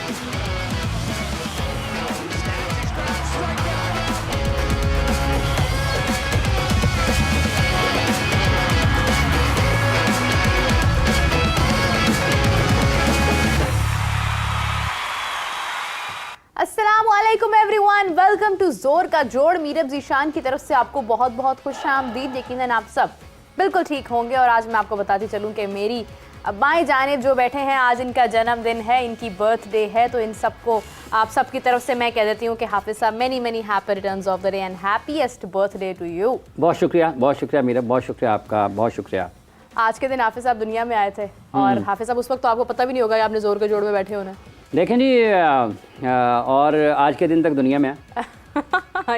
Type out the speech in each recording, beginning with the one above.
अस्सलामुअलैकुम everyone, welcome to जोर का जोड़। मीरब जीशान की तरफ से आपको बहुत बहुत खुशामदीद। यकीनन आप सब बिल्कुल ठीक होंगे और आज मैं आपको बताती चलूं कि मेरी बाएं जानिब जो बैठे हैं, आज इनका जन्मदिन है, इनकी बर्थडे है। तो इन सबको आप सब की तरफ से मैं कह देती हूँ कि हाफिज साहब many many happy returns of the day and happiest birthday to you. बहुत शुक्रिया मीरब, बहुत शुक्रिया आपका, बहुत शुक्रिया। आज के दिन हाफिज साहब दुनिया में आए थे और हाफिज साहब उस वक्त तो आपको पता भी नहीं होगा आपने जोर के जोड़ में बैठे होना। देखें जी, और आज के दिन तक दुनिया में है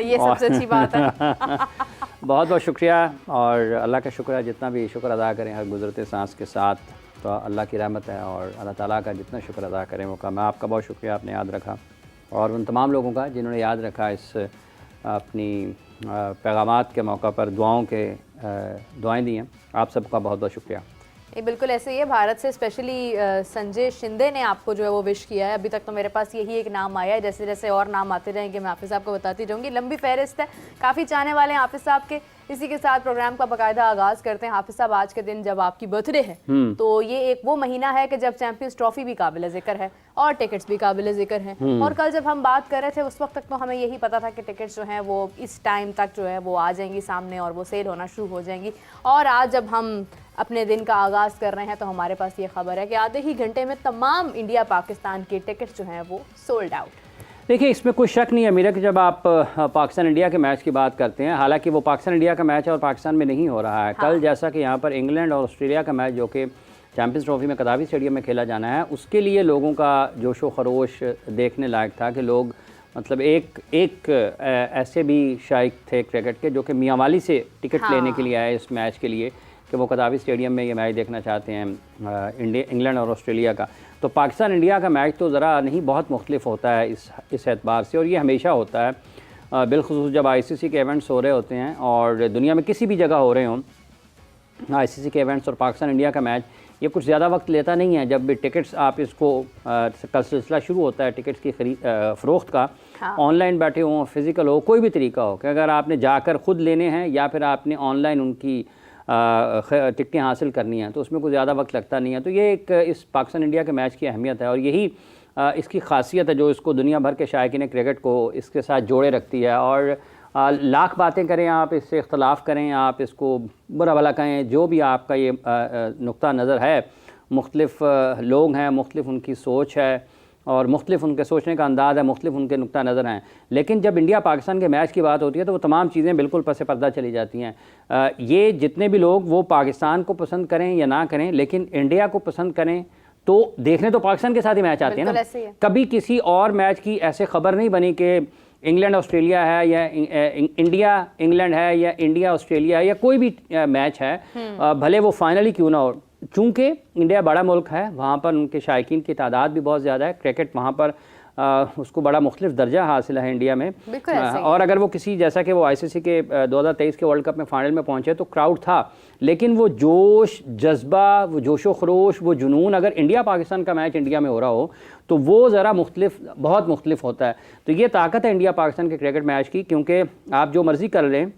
ये सबसे अच्छी बात है। बहुत बहुत शुक्रिया। और अल्लाह का शुक्र है, जितना भी शुक्र अदा करें हर गुज़रते सांस के साथ तो अल्लाह की रहमत है। और अल्लाह ताला का जितना शुक्र अदा करें वो का। मैं आपका बहुत शुक्रिया, आपने याद रखा, और उन तमाम लोगों का जिन्होंने याद रखा इस अपनी पैगामात के मौका पर दुआएं दी हैं। आप सबका बहुत बहुत शुक्रिया। ये बिल्कुल ऐसे ही है। भारत से स्पेशली संजय शिंदे ने आपको जो है वो विश किया है। अभी तक तो मेरे पास यही एक नाम आया है, जैसे जैसे और नाम आते रहेंगे मैं हाफिज़ साहब को बताती रहूँगी। लंबी फहरिस्त है, काफ़ी चाहने वाले हैं हाफिज़ साहब के। इसी के साथ प्रोग्राम का बाकायदा आगाज़ करते हैं। हाफिज़ साहब, आज के दिन जब आपकी बर्थडे है तो ये एक वो महीना है कि जब चैंपियंस ट्रॉफी भी काबिल ज़िक्र है और टिकट्स भी काबिल ज़िक्र हैं। और कल जब हम बात कर रहे थे उस वक्त तक तो हमें यही पता था कि टिकट्स जो हैं वो इस टाइम तक जो है वो आ जाएंगी सामने और वो सेल होना शुरू हो जाएंगी। और आज जब हम अपने दिन का आगाज़ कर रहे हैं तो हमारे पास ये खबर है कि आधे ही घंटे में तमाम इंडिया पाकिस्तान के टिकट जो हैं वो सोल्ड आउट। देखिए, इसमें कोई शक नहीं है मेरा कि जब आप पाकिस्तान इंडिया के मैच की बात करते हैं, हालांकि वो पाकिस्तान इंडिया का मैच है और पाकिस्तान में नहीं हो रहा है। हाँ। कल जैसा कि यहाँ पर इंग्लैंड और ऑस्ट्रेलिया का मैच जो कि चैंपियंस ट्रॉफी में कदावी स्टेडियम में खेला जाना है, उसके लिए लोगों का जोशो खरोश देखने लायक था कि लोग मतलब एक ऐसे भी शायक थे क्रिकेट के जो कि मियांवाली से टिकट लेने के लिए आए इस मैच के लिए कि वो कदावी स्टेडियम में ये मैच देखना चाहते हैं इंग्लैंड और ऑस्ट्रेलिया का। तो पाकिस्तान इंडिया का मैच तो ज़रा नहीं बहुत मुख्तलिफ होता है इस एतबार से, और ये हमेशा होता है बिलखुसूस जब आईसीसी के इवेंट्स हो रहे होते हैं और दुनिया में किसी भी जगह हो रहे हों आईसीसी के इवेंट्स, और पाकिस्तान इंडिया का मैच ये कुछ ज़्यादा वक्त लेता नहीं है। जब भी टिकट्स आप इसको कल सिलसिला शुरू होता है टिकट्स की फ़रोख्त का, ऑनलाइन बैठे हों, फिज़िकल हो, कोई भी तरीका हो कि अगर आपने जाकर ख़ुद लेने हैं या फिर आपने ऑनलाइन उनकी टिकटें हासिल करनी हैं तो उसमें कोई ज़्यादा वक्त लगता नहीं है। तो ये एक इस पाकिस्तान इंडिया के मैच की अहमियत है और यही इसकी खासियत है जो इसको दुनिया भर के शायकीन क्रिकेट को इसके साथ जोड़े रखती है। और लाख बातें करें आप, इससे इख्तलाफ करें आप, इसको बुरा भला कहें, जो भी आपका ये नुक्ता नज़र है, मुख्तलिफ लोग हैं, मुख्तलिफ उनकी सोच है और मुख्तलिफ उनके सोचने का अंदाज़ है, मुख्तलिफ उनके नुक्ता नज़र हैं, लेकिन जब इंडिया पाकिस्तान के मैच की बात होती है तो वो तमाम चीज़ें बिल्कुल पस पर्दा चली जाती हैं। ये जितने भी लोग वो पाकिस्तान को पसंद करें या ना करें, लेकिन इंडिया को पसंद करें तो देखने तो पाकिस्तान के साथ ही मैच आते हैं ना। कभी किसी और मैच की ऐसे खबर नहीं बनी कि इंग्लैंड ऑस्ट्रेलिया है या इंडिया इंग्लैंड है या इंडिया ऑस्ट्रेलिया है या कोई भी मैच है, भले वो फाइनली क्यों ना हो। चूँकि इंडिया बड़ा मुल्क है, वहाँ पर उनके शायकीन की तादाद भी बहुत ज़्यादा है, क्रिकेट वहाँ पर उसको बड़ा मुख्तलिफ दर्जा हासिल है इंडिया में। और अगर वो किसी जैसा कि वो आईसीसी के 2023 के वर्ल्ड कप में फाइनल में पहुँचे तो क्राउड था, लेकिन वो जोश जज्बा, वो जोशो खरोश, वो जुनून अगर इंडिया पाकिस्तान का मैच इंडिया में हो रहा हो तो वो ज़रा बहुत मुख्तलिफ होता है। तो ये ताकत है इंडिया पाकिस्तान के क्रिकेट मैच की, क्योंकि आप जो मर्ज़ी कर लें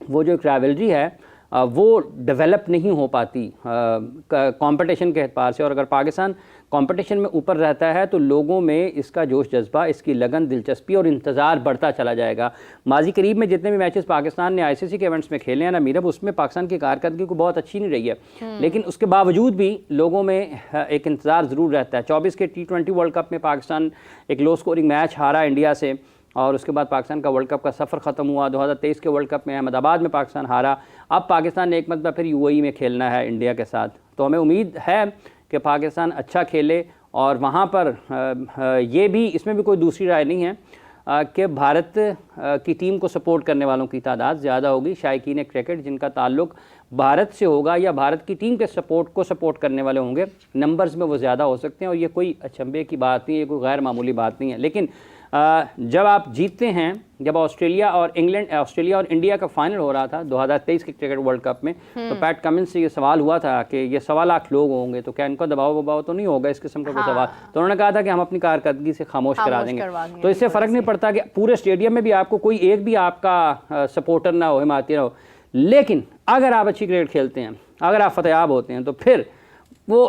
वो जो एक राइवलरी है वो डेवलप नहीं हो पाती कंपटीशन के एतबार से। और अगर पाकिस्तान कंपटीशन में ऊपर रहता है तो लोगों में इसका जोश जज्बा, इसकी लगन, दिलचस्पी और इंतज़ार बढ़ता चला जाएगा। माजी करीब में जितने भी मैचेस पाकिस्तान ने आईसीसी के इवेंट्स में खेले हैं ना मीरब, उसमें पाकिस्तान की कारकर्दगी को बहुत अच्छी नहीं रही है, लेकिन उसके बावजूद भी लोगों में एक इंतज़ार ज़रूर रहता है। 24 के T20 वर्ल्ड कप में पाकिस्तान एक लो स्कोरिंग मैच हारा इंडिया से और उसके बाद पाकिस्तान का वर्ल्ड कप का सफ़र ख़त्म हुआ। 2023 के वर्ल्ड कप में अहमदाबाद में पाकिस्तान हारा। अब पाकिस्तान ने एक मरतबा फिर यूएई में खेलना है इंडिया के साथ, तो हमें उम्मीद है कि पाकिस्तान अच्छा खेले। और वहाँ पर ये भी, इसमें भी कोई दूसरी राय नहीं है कि भारत की टीम को सपोर्ट करने वालों की तादाद ज़्यादा होगी। शायकीन क्रिकेट जिनका ताल्लुक़ भारत से होगा या भारत की टीम के सपोर्ट करने वाले होंगे, नंबर्स में वो ज़्यादा हो सकते हैं और ये कोई अचंभे की बात नहीं है, ये कोई गैर मामूली बात नहीं है। लेकिन जब आप जीतते हैं, जब ऑस्ट्रेलिया और इंडिया का फाइनल हो रहा था 2023 के क्रिकेट वर्ल्ड कप में, तो पैट कमिंस से ये सवाल हुआ था कि ये 1.25 लाख लोग होंगे तो क्या इनको दबाव तो नहीं होगा, इस किस्म का कोई सवाल। तो उन्होंने कहा था कि हम अपनी कारकर्दगी से खामोश करा देंगे। तो इससे फ़र्क नहीं पड़ता कि पूरे स्टेडियम में भी आपको कोई एक भी आपका सपोर्टर ना हो, हिमायती ना हो, लेकिन अगर आप अच्छी क्रिकेट खेलते हैं, अगर आप फतेहाब होते हैं, तो फिर वो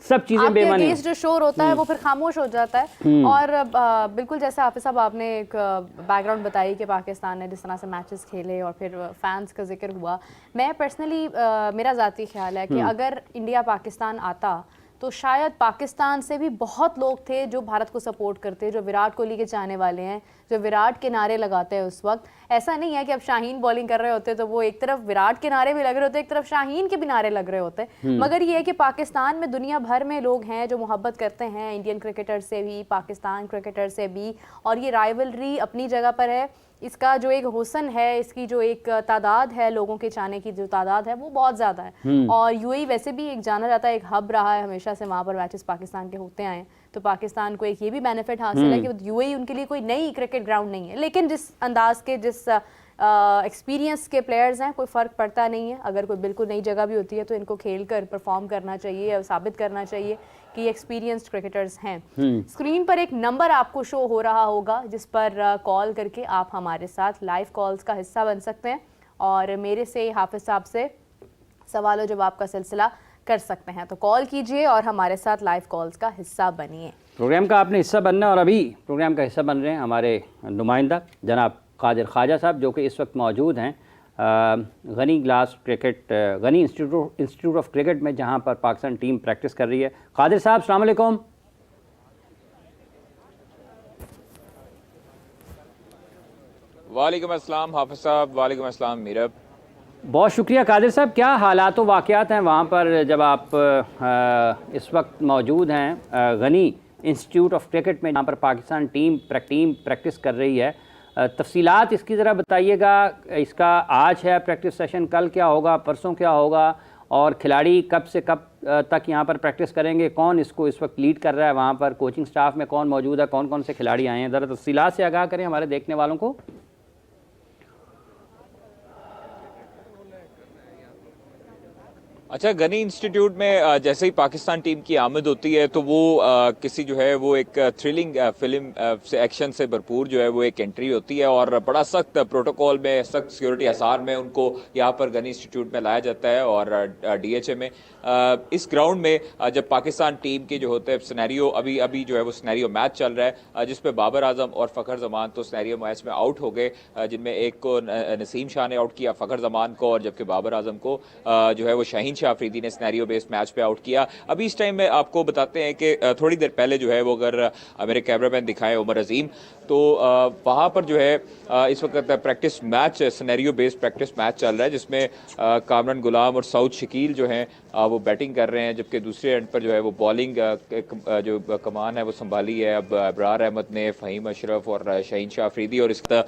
सब चीजें बेमानी जो शोर होता है वो फिर खामोश हो जाता है। और बिल्कुल जैसे हाफिज साहब आपने एक बैकग्राउंड बताई कि पाकिस्तान ने जिस तरह से मैचेस खेले और फिर फैंस का जिक्र हुआ, मैं पर्सनली मेरा ज़ाती ख्याल है कि अगर इंडिया पाकिस्तान आता तो शायद पाकिस्तान से भी बहुत लोग थे जो भारत को सपोर्ट करते, जो विराट कोहली के चाहने वाले हैं, जो विराट के नारे लगाते हैं उस वक्त। ऐसा नहीं है कि अब शाहीन बॉलिंग कर रहे होते तो वो एक तरफ विराट के नारे भी लग रहे होते, एक तरफ शाहीन के भी नारे लग रहे होते, मगर ये है कि पाकिस्तान में दुनिया भर में लोग हैं जो मोहब्बत करते हैं इंडियन क्रिकेटर से भी, पाकिस्तान क्रिकेटर से भी, और ये राइवलरी अपनी जगह पर है। इसका जो एक हुस्न है, इसकी जो एक तादाद है, लोगों के चाहने की जो तादाद है वो बहुत ज़्यादा है। और यूएई वैसे भी एक जाना जाता है एक हब रहा है हमेशा से, वहाँ पर मैचेस पाकिस्तान के होते आए, तो पाकिस्तान को एक ये भी बेनिफिट हासिल है कि यूएई उनके लिए कोई नई क्रिकेट ग्राउंड नहीं है, लेकिन जिस अंदाज के, जिस एक्सपीरियंस के प्लेयर्स हैं, कोई फ़र्क पड़ता नहीं है। अगर कोई बिल्कुल नई जगह भी होती है तो इनको खेल कर परफॉर्म करना चाहिए और साबित करना चाहिए कि एक्सपीरियंस्ड क्रिकेटर्स हैं। स्क्रीन पर एक नंबर आपको शो हो रहा होगा जिस पर कॉल करके आप हमारे साथ लाइव कॉल्स का हिस्सा बन सकते हैं और मेरे से, हाफिज साहब से सवालों जवाब का सिलसिला कर सकते हैं। तो कॉल कीजिए और हमारे साथ लाइव कॉल्स का हिस्सा बनिए। प्रोग्राम का आपने हिस्सा बनना है और अभी प्रोग्राम का हिस्सा बन रहे हैं हमारे नुमाइंदा जनाब कादिर ख्वाजा साहब, जो कि इस वक्त मौजूद हैं गनी इंस्टीट्यूट ऑफ क्रिकेट में, जहां पर पाकिस्तान टीम प्रैक्टिस कर रही है। कादिर साहब, अस्सलाम वालेकुम। वालेकुम अस्सलाम हाफिज साहब। वालेकुम अस्सलाम मीरब। बहुत शुक्रिया कादिर साहब। क्या हालात व वाक़यात हैं वहाँ पर जब आप इस वक्त मौजूद हैं गनी इंस्टीट्यूट ऑफ क्रिकेट में, जहाँ पर पाकिस्तान टीम प्रैक्टिस कर रही है? तफसीलात इसकी ज़रा बताइएगा। इसका आज है प्रैक्टिस सेशन, कल क्या होगा, परसों क्या होगा, और खिलाड़ी कब से कब तक यहाँ पर प्रैक्टिस करेंगे? कौन इसको इस वक्त लीड कर रहा है? वहाँ पर कोचिंग स्टाफ में कौन मौजूद है? कौन कौन से खिलाड़ी आए हैं? ज़रा तफसीलात से आगाह करें हमारे देखने वालों को। अच्छा, गनी इंस्टीट्यूट में जैसे ही पाकिस्तान टीम की आमद होती है तो वो किसी जो है वो एक थ्रिलिंग फिल्म से, एक्शन से भरपूर जो है वो एक एंट्री होती है और बड़ा सख्त प्रोटोकॉल में, सख्त सिक्योरिटी हसार में उनको यहाँ पर गनी इंस्टीट्यूट में लाया जाता है। और डीएचए में इस ग्राउंड में जब पाकिस्तान टीम के जो होते हैं सिनेरियो, अभी जो है वो सिनेरियो मैच चल रहा है जिसपे बाबर आजम और फ़खर जमान तो सिनेरियो मैच में आउट हो गए, जिनमें एक को नसीम शाह ने आउट किया, फ़खर जमान को, और जबकि बाबर आजम को जो है वो शाहीन शाह अफरीदी ने सिनेरियो बेस्ड मैच पे आउट किया। अभी इस टाइम में आपको बताते हैं कि थोड़ी देर पहले जो है वो अगर मेरे कैमरामैन दिखाएं उमर अजीम, तो वहाँ पर जो है इस वक्त practice match, scenario based practice match चल रहा है जिसमें कामरान गुलाम और सऊद शकील जो हैं वो बैटिंग कर रहे हैं, जबकि दूसरे एंड पर जो है वो बॉलिंग जो कमान है वो संभाली है अब अबरार अहमद ने, फ़हीम अशरफ और शाहीन शाह अफरीदी, और इसका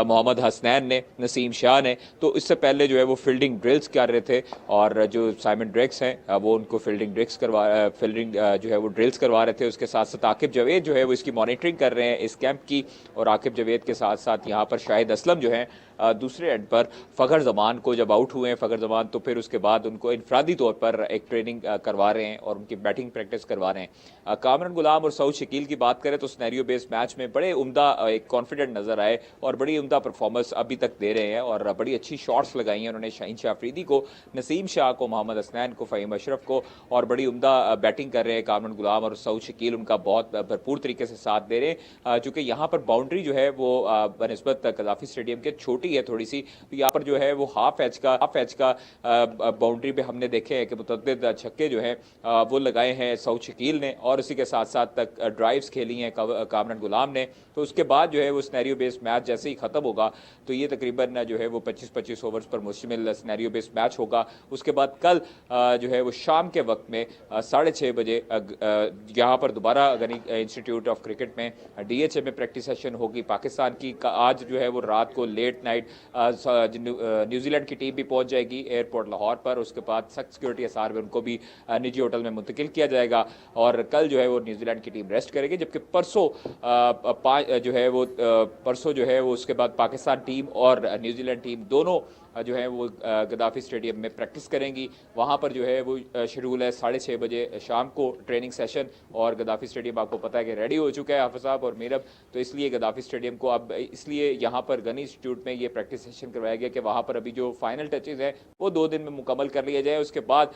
मोहम्मद हसनैन ने, नसीम शाह ने। तो इससे पहले जो है वो फील्डिंग ड्रिल्स कर रहे थे और जो साइमन ड्रेक्स हैं वो उनको फील्डिंग जो है वो ड्रिल्स करवा रहे थे। उसके साथ साथ आकिब जवेद जो है वो इसकी मॉनिटरिंग कर रहे हैं इस कैंप की, और आकिब जवेद के साथ साथ यहाँ पर शाहिद असलम जो है दूसरे एंड पर फ़खर जमान को जब आउट हुए हैं फ़खर जमान, तो फिर उसके बाद उनको इनफरादी तौर पर एक ट्रेनिंग करवा रहे हैं और उनकी बैटिंग प्रैक्टिस करवा रहे हैं। कामरान गुलाम और सऊद शकील की बात करें तो सिनेरियो बेस्ड मैच में बड़े उम्दा एक कॉन्फिडेंट नजर आए और बड़ी उम्दा परफॉर्मेंस अभी तक दे रहे हैं और बड़ी अच्छी शॉट्स लगाई हैं उन्होंने शाहीन शाह अफरीदी को, नसीम शाह को, मोहम्मद हसनैन को, फ़हीम अशरफ को, और बड़ी उम्दा बैटिंग कर रहे हैं कामरान गुलाम और सऊद शकील उनका बहुत भरपूर तरीके से साथ दे रहे हैं। चूँकि यहाँ पर बाउंड्री जो है वो बनिस्बत कज़ाफ़ी स्टेडियम के छोटी है थोड़ी सी, तो यहाँ पर जो है वो हाफ एच का बाउंड्री पे हमने देखे हैं कि मुतअद्दिद छक्के जो हैं वो लगाए हैं सऊद शकील ने, और इसी के साथ साथ तक ड्राइव्स खेली हैं कामरान गुलाम ने। तो उसके बाद जो है वो सिनेरियो बेस्ड मैच जैसे ही ख़त्म होगा तो ये तकरीबन जो है वो 25-25 ओवर्स पर मुश्तमिल सिनेरियो बेस्ड मैच होगा। उसके बाद कल जो है वो शाम के वक्त में 6:30 बजे यहाँ पर दोबारा गनी इंस्टीट्यूट ऑफ क्रिकेट में डीएचए में प्रैक्टिस सेशन होगी पाकिस्तान की। आज जो है वो रात को लेट नाइट नाइट न्यूजीलैंड की टीम भी पहुंच जाएगी एयरपोर्ट लाहौर पर। उसके बाद सख्त सिक्योरिटी असार में उनको भी निजी होटल में मुंतकिल किया जाएगा और कल जो है वो न्यूजीलैंड की टीम रेस्ट करेगी, जबकि परसों जो है वो उसके बाद पाकिस्तान टीम और न्यूजीलैंड टीम दोनों जो है वो गद्दाफी स्टेडियम में प्रैक्टिस करेंगी। वहाँ पर जो है वो शेड्यूल है 6:30 बजे शाम को ट्रेनिंग सेशन, और गद्दाफी स्टेडियम आपको पता है कि रेडी हो चुका है हाफिज साहब और मीरब, तो इसलिए गद्दाफी स्टेडियम को अब इसलिए यहाँ पर गनी इंस्टीट्यूट में ये प्रैक्टिस सेशन करवाया गया कि वहाँ पर अभी जो फाइनल टचेज हैं वो 2 दिन में मुकम्मल कर लिया जाए। उसके बाद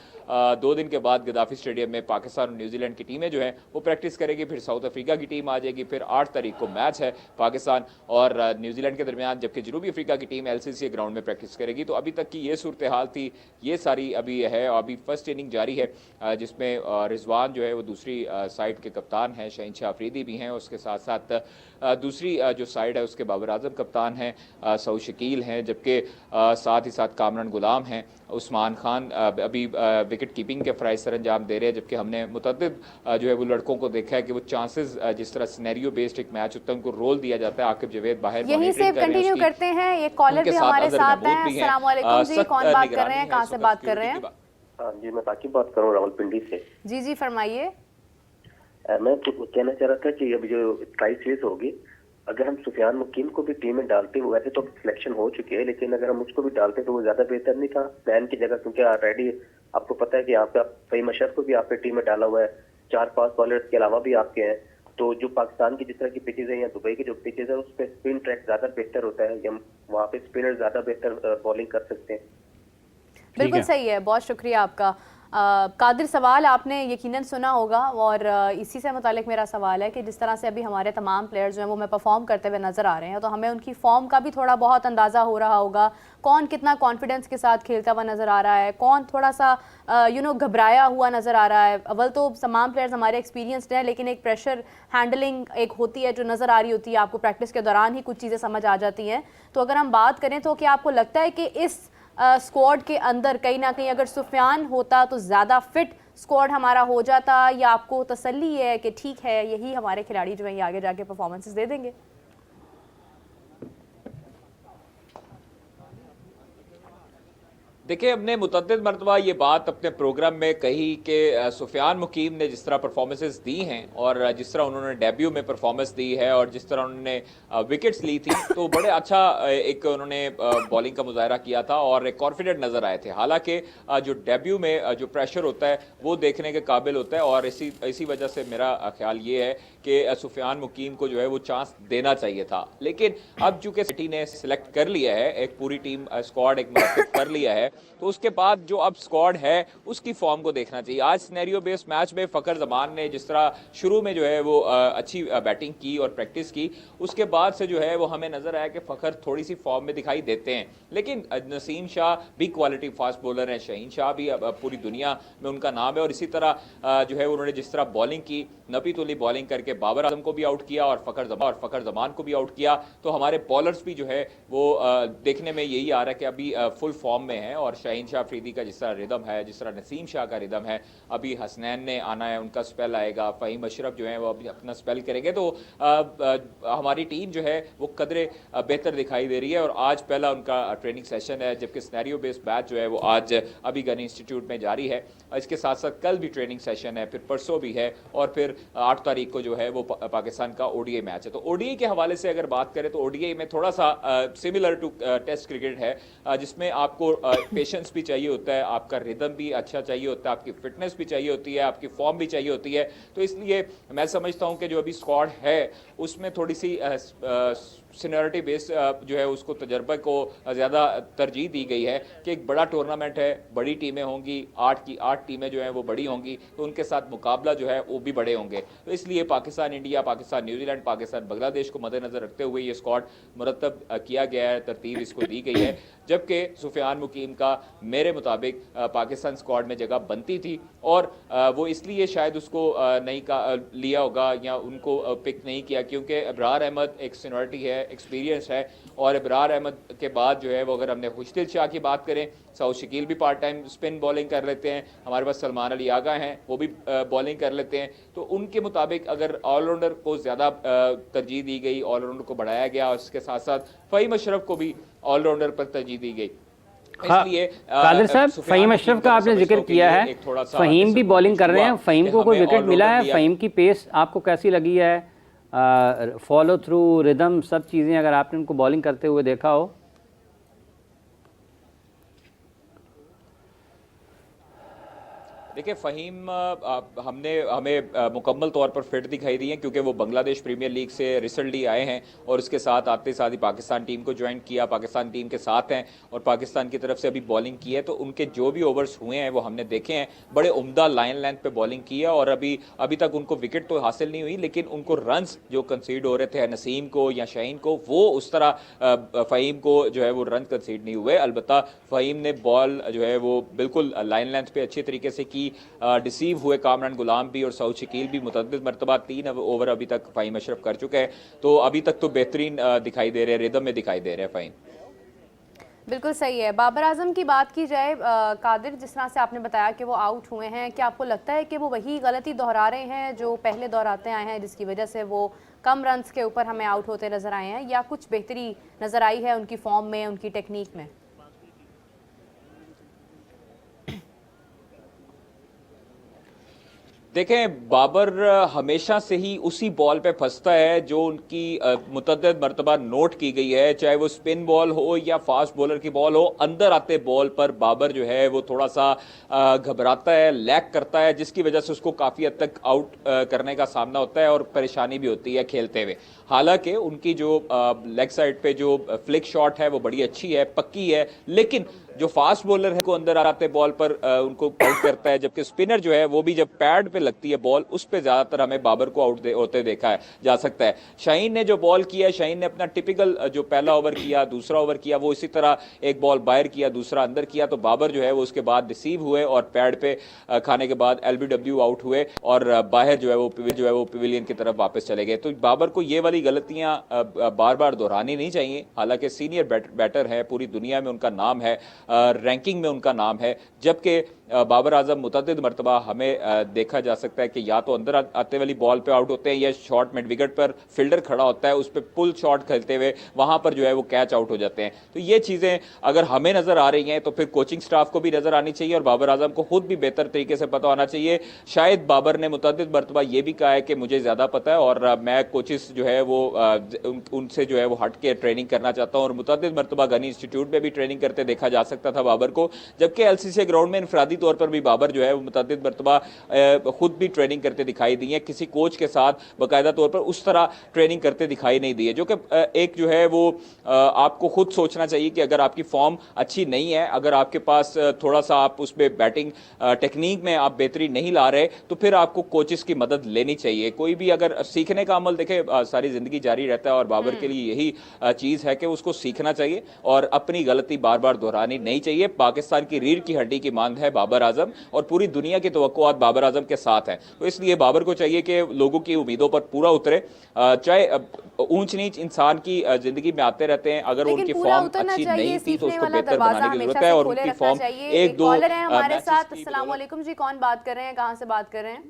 2 दिन के बाद गद्दाफी स्टेडियम में पाकिस्तान और न्यूजीलैंड की टीमें जो हैं वो प्रैक्टिस करेगी। फिर साउथ अफ्रीका की टीम आ जाएगी, फिर 8 तारीख को मैच है पाकिस्तान और न्यूजीलैंड के दरमियान, जबकि जनूबी अफ्रीका की टीम LCC ग्राउंड में प्रैक्टिस करेगी। तो अभी तक की ये सूरत हाल थी, ये सारी अभी है। अभी फर्स्ट इनिंग जारी है जिसमें रिजवान जो है वो दूसरी साइड के कप्तान हैं, शहीनशाह अफरीदी भी हैं, उसके साथ साथ दूसरी जो साइड है उसके बाबर आजम कप्तान हैं, सऊद शकील हैं, जबकि साथ ही साथ कामरान गुलाम हैं, उस्मान खान अभी विकेट कीपिंग के फ़राइज़ सर अंजाम दे रहे हैं। जबकि हमने मुतअद्दिद जो है वो लड़कों को देखा है कि वो चांसेस जिस तरह सिनेरियो बेस्ड एक मैच होता है उनको रोल दिया जाता है। आकिब जवेद बाहर यहीं से कंटिन्यू करते हैं, ये कॉलर भी हमारे साथ हैं। अस्सलाम वालेकुम जी, कौन बात कर रहे हैं, कहाँ से बात कर रहे हैं? हाँ जी, मैं ताकिब बात कर रहा हूँ रावलपिंडी से। जी फरमाइए। मैं कहना चाह रहा था कि अभी जो ट्राई सीरीज होगी, अगर हम सुफियान मुकीम को भी टीम में डालते हैं, वैसे तो सिलेक्शन हो चुकी है, लेकिन अगर हम उसको भी डालते हैं तो वो ज्यादा बेहतर नहीं था प्लान की जगह, क्योंकि ऑलरेडी आपको पता है कि यहाँ पे सही मशरफ को भी आपने टीम में डाला हुआ है, 4 फास्ट बॉलर्स के अलावा भी आपके हैं। तो जो पाकिस्तान की जिस तरह की पिचेज है या दुबई की जो पिचेज है उस पर स्पिन ट्रैक ज्यादा बेहतर होता है, हम वहाँ पे स्पिनर ज्यादा बेहतर बॉलिंग कर सकते हैं। बिल्कुल सही है, बहुत शुक्रिया आपका। कादिर, सवाल आपने यकीनन सुना होगा और इसी से मुतालिक मेरा सवाल है कि जिस तरह से अभी हमारे तमाम प्लेयर्स जो हैं वो मैं परफॉर्म करते हुए नज़र आ रहे हैं, तो हमें उनकी फॉर्म का भी थोड़ा बहुत अंदाज़ा हो रहा होगा, कौन कितना कॉन्फिडेंस के साथ खेलता हुआ नज़र आ रहा है, कौन थोड़ा सा घबराया हुआ नज़र आ रहा है। अव्वल तो तमाम प्लेयर्स हमारे एक्सपीरियंसड हैं, लेकिन एक प्रेशर हैंडलिंग एक होती है जो नज़र आ रही होती है, आपको प्रैक्टिस के दौरान ही कुछ चीज़ें समझ आ जाती हैं। तो अगर हम बात करें तो क्या आपको लगता है कि इस स्क्वाड के अंदर कहीं ना कहीं अगर सुफियान होता तो ज़्यादा फिट स्क्वाड हमारा हो जाता, या आपको तसल्ली है कि ठीक है यही हमारे खिलाड़ी जो हैं ये आगे जाके परफॉर्मेंसेस दे देंगे? देखिए, हमने मुतअद्दिद मरतबा ये बात अपने प्रोग्राम में कही कि सुफियान मुकीम ने जिस तरह परफॉर्मेंसेस दी हैं और जिस तरह उन्होंने डेब्यू में परफॉर्मेंस दी है और जिस तरह उन्होंने विकेट्स ली थी, तो बड़े अच्छा एक उन्होंने बॉलिंग का मुजाहरा किया था और एक कॉन्फिडेंट नज़र आए थे। हालांकि जो डेब्यू में जो प्रेशर होता है वो देखने के काबिल होता है, और इसी वजह से मेरा ख्याल ये है कि सुफियान मुकीम को जो है वो चांस देना चाहिए था। लेकिन अब चूंकि सिटी ने सिलेक्ट कर लिया है, एक पूरी टीम स्क्वाड एक मुरतब कर लिया है, तो उसके बाद जो अब स्क्वाड है उसकी फॉर्म को देखना चाहिए। आज सिनेरियो बेस्ड मैच में फ़खर जमान ने जिस तरह शुरू में जो है वो अच्छी बैटिंग की और प्रैक्टिस की, उसके बाद से जो है वो हमें नज़र आया कि फ़खर थोड़ी सी फॉर्म में दिखाई देते हैं। लेकिन नसीम शाह भी क्वालिटी फास्ट बॉलर हैं, शहीन शाह भी पूरी दुनिया में उनका नाम है, और इसी तरह जो है उन्होंने जिस तरह बॉलिंग की, नपी तुली बॉलिंग करके बाबर आजम को भी आउट किया और फ़खर जमान को भी आउट किया, तो हमारे बॉलर्स भी जो है वो देखने में यही आ रहा है कि अभी फुल फॉर्म में है। और शहीनशाह अफरीदी का जिस तरह रिदम है, जिस तरह नसीम शाह का रिदम है, अभी हसनैन ने आना है, उनका स्पेल आएगा, फ़हीम अशरफ जो है वो अभी अपना स्पेल करेंगे, तो हमारी टीम जो है वो कदरे बेहतर दिखाई दे रही है। और आज पहला उनका ट्रेनिंग सेशन है, जबकि सिनेरियो बेस्ड बैच जो है वो आज अभी गन इंस्टीट्यूट में जारी है। इसके साथ साथ कल भी ट्रेनिंग सेशन है, फिर परसों भी है, और फिर 8 तारीख को जो है वो पाकिस्तान का ODI मैच है। तो ODI के हवाले से अगर बात करें तो ODI में थोड़ा सा सिमिलर टू टेस्ट क्रिकेट है, जिसमें आपको पेशेंस भी चाहिए होता है, आपका रिदम भी अच्छा चाहिए होता है, आपकी फिटनेस भी चाहिए होती है, आपकी फॉर्म भी चाहिए होती है। तो इसलिए मैं समझता हूं कि जो अभी स्क्वाड है उसमें थोड़ी सी सीनियरिटी बेस जो है उसको तजर्बे को ज़्यादा तरजीह दी गई है कि एक बड़ा टूर्नामेंट है, बड़ी टीमें होंगी, 8 टीमें जो हैं वो बड़ी होंगी, तो उनके साथ मुकाबला जो है वो भी बड़े होंगे। तो इसलिए पाकिस्तान इंडिया, पाकिस्तान न्यूजीलैंड, पाकिस्तान बांग्लादेश को मद्देनज़र रखते हुए ये स्क्वाड मुरतब किया गया है, तरतीब इसको दी गई है। जबकि सुफियान मुकीम जिनका मेरे मुताबिक पाकिस्तान स्क्वाड में जगह बनती थी, और वो इसलिए शायद उसको नहीं लिया होगा या उनको पिक नहीं किया क्योंकि इब्रार अहमद एक सीनियरिटी है, एक्सपीरियंस है, और इब्रार अहमद के बाद जो है वो अगर हमने खुशदिल शाह की बात करें, सऊद शकील भी पार्ट टाइम स्पिन बॉलिंग कर लेते हैं, हमारे पास सलमान अली आगा हैं वो भी बॉलिंग कर लेते हैं, तो उनके मुताबिक अगर ऑलराउंडर को ज़्यादा तरजीह दी गई, ऑलराउंडर को बढ़ाया गया, और इसके साथ साथ फ़हीम अशरफ को भी ऑलराउंडर पर तरजीह दी गई। इसलिए कादिर साहब, फ़हीम अशरफ का आपने जिक्र किया है, फ़हीम भी बॉलिंग कर रहे हैं, फ़हीम को कोई विकेट मिला है? फ़हीम की पेस आपको कैसी लगी है? फॉलो थ्रू, रिदम, सब चीज़ें अगर आपने उनको बॉलिंग करते हुए देखा हो? देखिए फ़हीम हमें मुकम्मल तौर पर फिट दिखाई दी हैं क्योंकि वो बांग्लादेश प्रीमियर लीग से रिसेंटली आए हैं और उसके साथ आते साथ ही पाकिस्तान टीम को ज्वाइन किया, पाकिस्तान टीम के साथ हैं और पाकिस्तान की तरफ से अभी बॉलिंग की है। तो उनके जो भी ओवर्स हुए हैं वो हमने देखे हैं, बड़े उम्दा लाइन लेंथ पे बॉलिंग की है और अभी तक उनको विकेट तो हासिल नहीं हुई, लेकिन उनको रन्स जो कंसीड हो रहे थे नसीम को या शाहीन को, वो उस तरह फ़हीम को जो है वो रन कंसीड नहीं हुए। अलबत्ता फ़हीम ने बॉल जो है वो बिल्कुल लाइन लेंथ पे अच्छी तरीके से की, डिसीव हुए कामरान गुलाम भी और सऊद शकील भी मुतअद्दिद मरतबा 3 ओवर अभी तक फ़हीम अशरफ कर चुके हैं, तो अभी तक तो बेहतरीन दिखाई दे रहे हैं, रिदम में दिखाई दे रहे हैं फ़हीम। बिल्कुल सही है। बाबर आजम की बात की जाए, कादिर, जिस तरह से आपने बताया कि वो आउट हुए हैं, क्या आपको लगता है कि वो वही गलती दोहरा रहे हैं जो पहले दोहराते आए हैं, जिसकी वजह से वो कम रन्स के ऊपर हमें आउट होते नजर आए हैं, या कुछ बेहतरी नजर आई है उनकी फॉर्म में, उनकी टेक्निक में? देखें, बाबर हमेशा से ही उसी बॉल पे फंसता है जो उनकी मुतअद्दिद मरतबा नोट की गई है, चाहे वो स्पिन बॉल हो या फास्ट बॉलर की बॉल हो। अंदर आते बॉल पर बाबर जो है वो थोड़ा सा घबराता है, लैक करता है, जिसकी वजह से उसको काफ़ी हद तक आउट करने का सामना होता है और परेशानी भी होती है खेलते हुए। हालांकि उनकी जो लेग साइड पे जो फ्लिक शॉट है वो बड़ी अच्छी है, पक्की है, लेकिन जो फास्ट बॉलर है को अंदर आते बॉल पर उनको आउट करता है, जबकि स्पिनर जो है वो भी जब पैड पे लगती है बॉल, उस पे ज्यादातर हमें बाबर को आउट होते देखा है जा सकता है। शाहीन ने जो बॉल किया है, शाहीन ने अपना टिपिकल जो पहला ओवर किया, दूसरा ओवर किया, वो इसी तरह एक बॉल बाहर किया, दूसरा अंदर किया, तो बाबर जो है वो उसके बाद रिसीव हुए और पैड पे खाने के बाद LBW आउट हुए और बाहर जो है वो पवेलियन की तरफ वापस चले गए। तो बाबर को ये वाली गलतियां बार बार दोहरानी नहीं चाहिए। हालांकि सीनियर बैटर है, पूरी दुनिया में उनका नाम है, रैंकिंग में उनका नाम है, जबकि बाबर आजम मुतअद्दिद मरतबा हमें देखा जा सकता है कि या तो अंदर आते वाली बॉल पे आउट होते हैं या शॉर्ट मिड विकेट पर फील्डर खड़ा होता है, उस पर पुल शॉट खेलते हुए वहां पर जो है वो कैच आउट हो जाते हैं। तो ये चीज़ें अगर हमें नज़र आ रही हैं तो फिर कोचिंग स्टाफ को भी नज़र आनी चाहिए और बाबर आजम को खुद भी बेहतर तरीके से पता होना चाहिए। शायद बाबर ने मुतअद्दिद मरतबा ये भी कहा है कि मुझे ज़्यादा पता है और मैं कोचिस जो है वो उनसे जो है वो हट के ट्रेनिंग करना चाहता हूँ, और मुतअद्दिद मरतबा गनी इंस्टीट्यूट में भी ट्रेनिंग करते देखा जा सकता था बाबर को, जबकि LCC ग्राउंड में इनफरादी तौर पर भी बाबर जो है वो मुतअद्दिद मरतबा खुद भी ट्रेनिंग करते दिखाई दी है, किसी कोच के साथ बाकायदा तौर पर उस तरह ट्रेनिंग करते दिखाई नहीं दी है, जो कि एक जो है वो आपको खुद सोचना चाहिए कि अगर आपकी फॉर्म अच्छी नहीं है, अगर आपके पास थोड़ा सा आप उस पर बैटिंग टेक्निक में आप बेहतरी नहीं ला रहे, तो फिर आपको कोचिस की मदद लेनी चाहिए। कोई भी अगर सीखने का अमल देखे सारी जिंदगी जारी रहता है और बाबर के लिए यही चीज़ है कि उसको सीखना चाहिए और अपनी गलती बार बार दोहरानी नहीं चाहिए। पाकिस्तान की रीढ़ की हड्डी की मांद है बाबर आजम और पूरी दुनिया की तवक्कुआत बाबर आजम के साथ है, तो इसलिए बाबर को चाहिए कि लोगों की उम्मीदों पर पूरा उतरे। चाहे ऊंच नीच इंसान की जिंदगी में आते रहते हैं, अगर उनकी फॉर्म अच्छी नहीं थी तो उसको बेहतर बनाने की जरूरत है और उनकी फॉर्म एक दो हमारे साथ। अस्सलाम वालेकुम जी, कौन बात कर रहे हैं, कहाँ से बात कर रहे हैं?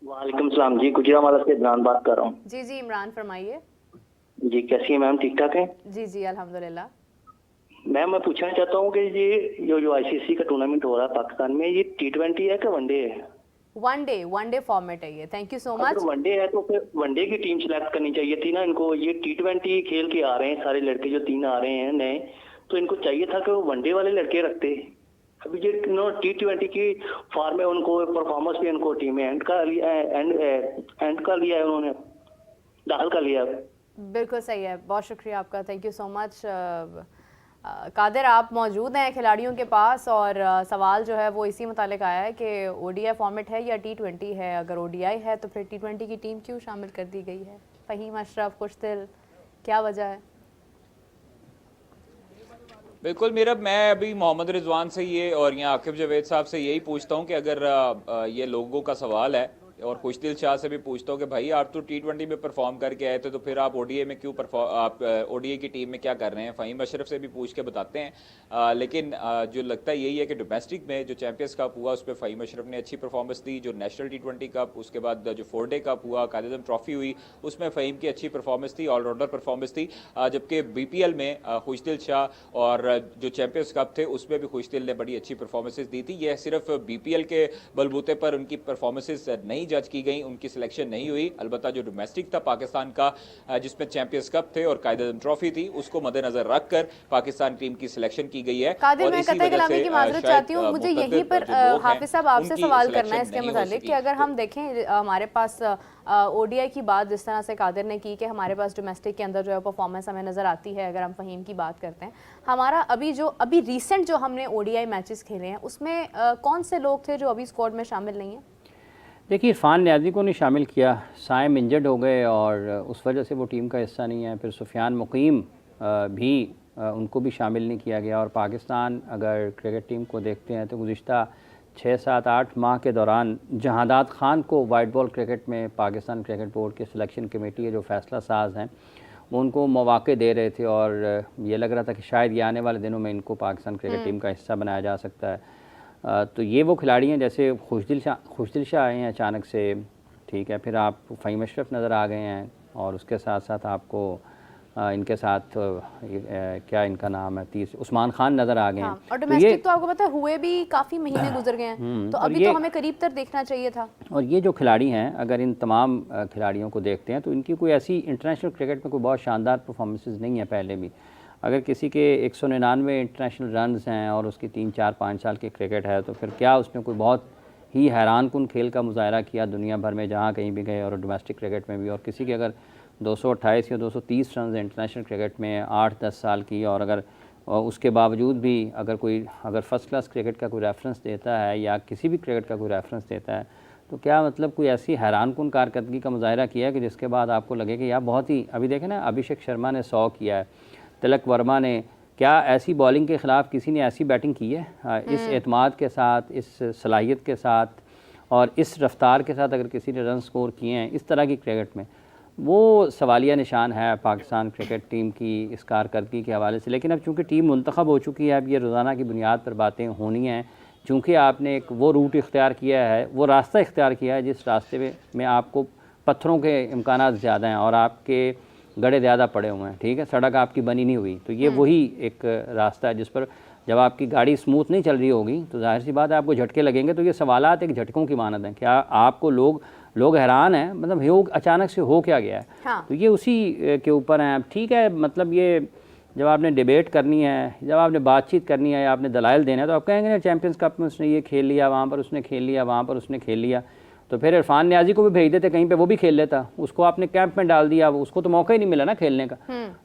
वालेकुम सलाम जी, गुजरावाला से इमरान बात कर रहा हूँ। जी जी इमरान, फरमाइए। जी कैसी है मैम, ठीक ठाक है? जी जी अल्हम्दुलिल्लाह। मैम मैं पूछना चाहता हूँ कि ये जो ICC का टूर्नामेंट हो रहा है पाकिस्तान में, ये T20 है कि वनडे है? वनडे फॉर्मेट है ये। Thank you so much. अगर वनडे है तो फिर वनडे की टीम सिलेक्ट करनी चाहिए थी ना इनको। ये T20 खेल के आ रहे हैं सारे लड़के, जो 3 आ रहे हैं नए, तो इनको चाहिए था कि वो वनडे वाले लड़के रखते। अभी ये T20 की फॉर्म में उनको परफॉर्मेंस भी इनको टीम में एंड कर लिया है, उन्होंने दाखिल कर लिया। बिल्कुल सही है, बहुत शुक्रिया आपका, thank you so much. Qadir, आप मौजूद हैं खिलाड़ियों के पास और सवाल जो है वो इसी मुतालिक आया है कि ODI फॉर्मेट है या T20 है। अगर ODI है तो फिर T20 की टीम क्यों शामिल कर दी गई है? फ़हीम अशरफ, खुशदिल, क्या वजह है? बिल्कुल मेरा, मैं अभी मोहम्मद रिजवान से ये और यहाँ आकिब जावेद साहब से यही पूछता हूँ कि अगर ये लोगों का सवाल है, और खुशदिल शाह से भी पूछता हूँ कि भाई आप तो T20 में परफॉर्म करके आए थे, तो फिर आप ओडीआई में क्यों आप ओडीआई की टीम में क्या कर रहे हैं? फ़हीम अशरफ से भी पूछ के बताते हैं। लेकिन जो लगता है यही है कि डोमेस्टिक में जो चैंपियंस कप हुआ उस पर फ़हीम अशरफ ने अच्छी परफॉर्मेंस दी। जो नेशनल T20 कप, उसके बाद जो 4 डे कप हुआ, कायद आज़म ट्रॉफी हुई, उसमें फ़हीम की अच्छी परफॉर्मेंस थी, ऑलराउंडर परफॉर्मेंस थी। जबकि BPL में खुशदिल शाह और जो चैंपियंस कप थे उसमें भी खुशदिल ने बड़ी अच्छी परफॉर्मेंसेज दी थी। यह सिर्फ BPL के बलबूते पर उनकी परफॉर्मेंसेज नहीं जज की गई, उनकी सिलेक्शन नहीं हुई। अलबत्ता जो डोमेस्टिक था पाकिस्तान का, जिसमें चैंपियंस कप थे और कायद आज़म ट्रॉफी थी, उसको मद्देनजर रखकर पाकिस्तान टीम की सिलेक्शन की गई है। कादिर, और मैं इसी कतई वजह कलामी से की माजरत चाहती हूँ, मुझे यहीं पर हाफिज साहब आपसे सवाल करना है इसके मुतालिक कि अगर हम देखें हमारे पास ओडीआई की बात जिस तरह से कादिर ने की कि हमारे पास डोमेस्टिक के अंदर जो है परफॉर्मेंस हमें नज़र आती है, अगर हम फ़हीम की बात करते हैं, हमारा अभी रीसेंट जो हमने ओडीआई मैचेस खेले हैं उसमें कौन से लोग थे जो अभी स्क्वाड में शामिल नहीं हैं? देखिए, इरफान न्याजी को नहीं शामिल किया, साइम इंजर्ड हो गए और उस वजह से वो टीम का हिस्सा नहीं है। फिर सुफियान मुकीम भी उनको भी शामिल नहीं किया गया। और पाकिस्तान अगर क्रिकेट टीम को देखते हैं तो गुज़िश्ता 6, 7, 8 माह के दौरान जहादात खान को वाइट बॉल क्रिकेट में पाकिस्तान क्रिकेट बोर्ड के सिलेक्शन कमेटी के जो फ़ैसला साज हैं वो उनको मौक़े दे रहे थे, और ये लग रहा था कि शायद ये आने वाले दिनों में इनको पाकिस्तान क्रिकेट टीम का हिस्सा बनाया जा सकता है। तो ये वो खिलाड़ी हैं, जैसे खुशदिल शाह आए हैं अचानक से, ठीक है, फिर आप फ़हीम अशरफ नज़र आ गए हैं, और उसके साथ साथ आपको इनके साथ क्या इनका नाम है, उस्मान खान नज़र आ गए हैं। और डोमेस्टिक तो आपको पता है हुए भी काफ़ी महीने गुजर गए हैं, तो अभी तो हमें करीब तक देखना चाहिए था। और ये जो खिलाड़ी हैं, अगर इन तमाम खिलाड़ियों को देखते हैं तो इनकी कोई ऐसी इंटरनेशनल क्रिकेट में कोई बहुत शानदार परफॉर्मेंसेस नहीं है पहले भी। अगर किसी के 199 इंटरनेशनल रन्स हैं और उसकी 3, 4, 5 साल की क्रिकेट है, तो फिर क्या उसने कोई बहुत ही हैरानकुन खेल का मुजाहरा किया दुनिया भर में जहाँ कहीं भी गए, और डोमेस्टिक क्रिकेट में भी। और किसी के अगर 228 या 230 रन इंटरनेशनल क्रिकेट में 8-10 साल की, और अगर उसके बावजूद भी अगर फर्स्ट क्लास क्रिकेट का कोई रेफरेंस देता है या किसी भी क्रिकेट का कोई रेफरेंस देता है, तो क्या मतलब कोई ऐसी हैरानकुन कारकर्दगी का मुजाहरा किया है कि जिसके बाद आपको लगे कि यार बहुत ही, अभी देखें ना, अभिषेक शर्मा ने 100 किया है, तिलक वर्मा ने, क्या ऐसी बॉलिंग के ख़िलाफ़ किसी ने ऐसी बैटिंग की है इस एतमाद के साथ, इस सलाहियत के साथ और इस रफ्तार के साथ? अगर किसी ने रन स्कोर किए हैं इस तरह की क्रिकेट में, वो सवालिया निशान है पाकिस्तान क्रिकेट टीम की इस कारकर्दगी के हवाले से। लेकिन अब चूँकि टीम मुंतखब हो चुकी है, अब ये रोज़ाना की बुनियाद पर बातें होनी हैं, चूँकि आपने एक वो रूट इख्तियार किया है, वो रास्ता इख्तियार किया है जिस रास्ते में आपको पत्थरों के इम्कानात ज़्यादा हैं और आपके गड़े ज़्यादा पड़े हुए हैं, ठीक है, सड़क आपकी बनी नहीं हुई। तो ये वही एक रास्ता है जिस पर जब आपकी गाड़ी स्मूथ नहीं चल रही होगी तो जाहिर सी बात है आपको झटके लगेंगे। तो ये सवालात एक झटकों की मानद हैं। क्या आपको लोग हैरान हैं, मतलब अचानक से हो क्या गया है? हाँ। तो ये उसी के ऊपर हैं। ठीक है, मतलब ये जब आपने डिबेट करनी है, जब आपने बातचीत करनी है, आपने दलाइल देना है, तो आप कहेंगे ना चैंपियंस कप में उसने ये खेल लिया, वहाँ पर उसने खेल लिया, वहाँ पर उसने खेल लिया, तो फिर इरफान न्याजी को भी भेज देते कहीं पे, वो भी खेल लेता। उसको आपने कैंप में डाल दिया, उसको तो मौका ही नहीं मिला ना खेलने का।